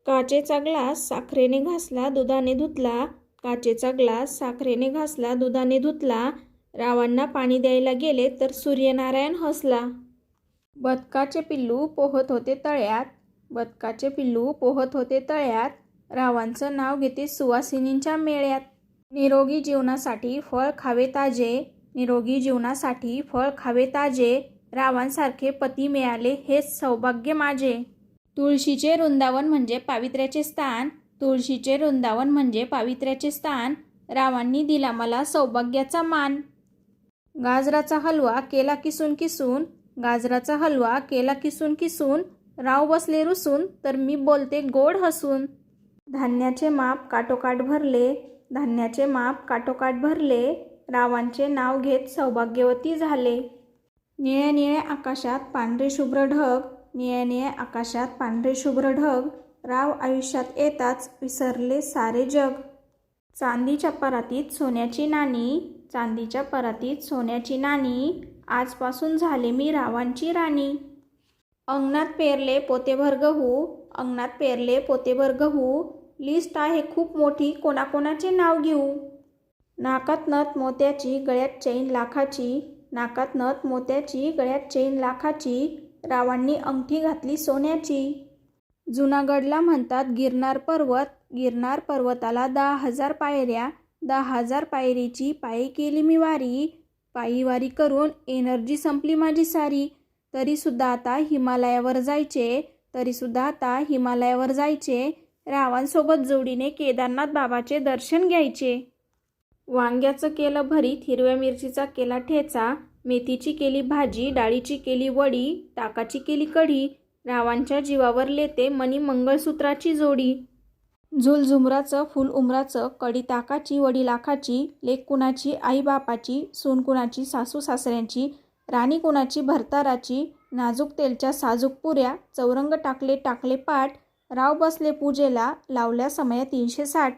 काचेचा ग्लास साखरेने घासला दुधाने धुतला, काचेचा ग्लास साखरेने घासला दुधाने धुतला, रावांना पाणी द्यायला गेले तर सूर्यनारायण हसला. बदकाचे पिल्लू पोहत होते तळ्यात, बदकाचे पिल्लू पोहत होते तळ्यात, रावांचं नाव घेते सुवासिनींच्या मेळ्यात. निरोगी जीवनासाठी फळ खावे ताजे, निरोगी जीवनासाठी फळ खावे ताजे, रावांसारखे पती मिळाले हेच सौभाग्य माझे. तुळशीचे वृंदावन म्हणजे पावित्र्याचे स्थान, तुळशीचे वृंदावन म्हणजे पावित्र्याचे स्थान, रावांनी दिला मला सौभाग्याचा मान. गाजराचा हलवा केला किसून किसून, गाजराचा हलवा केला किसून किसून, राव बसले रुसून तर मी बोलते गोड हसून. धान्याचे माप काठोकाठ भरले, धान्याचे माप काठोकाठ भरले, रावांचे नाव घेत सौभाग्यवती झाले. निळ्या निळ्या आकाशात पांढरे शुभ्र ढग, निळ्या निळ्या आकाशात पांढरे शुभ्र ढग, राव आयुष्यात येताच विसरले सारे जग. चांदीच्या परातीत सोन्याची नाणी, चांदीच्या परातीत सोन्याची नाणी, आजपासून झाले मी रावांची राणी. अंगणात पेरले पोतेभर गहू, अंगणात पेरले पोतेभर गहू, लिस्ट आहे खूप मोठी कोणाकोणाचे नाव घेऊ. नाकात नथ मोत्याची गळ्यात चैन लाखाची, नाकात नथ मोत्याची गळ्यात चैन लाखाची, रावांनी अंगठी घातली सोन्याची. जुनागडला म्हणतात गिरनार पर्वत, गिरनार पर्वताला 10,000 पायऱ्या, 10,000 पायरीची पायी केली मी वारी, पायी वारी करून एनर्जी संपली माझी सारी. तरीसुद्धा आता हिमालयावर जायचे, तरीसुद्धा आता हिमालयावर जायचे, रावांसोबत जोडीने केदारनाथ बाबाचे दर्शन घ्यायचे. वांग्याचं केलं भरीत, हिरव्या मिरचीचा केला ठेचा, मेथीची केली भाजी, डाळीची केली वडी, ताकाची केली कढी, रावांच्या जीवावर लेते मनी मंगळसूत्राची जोडी. झुलझुमराचं फुल उमराचं, कढी ताकाची वडी लाखाची, लेक कुणाची आई बापाची, सून कुणाची सासू सासऱ्यांची, राणी कुणाची भरताराची, नाजूक तेलच्या साजूक पुऱ्या, चौरंग टाकले टाकले पाट, राव बसले पूजेला लावल्या समया 360.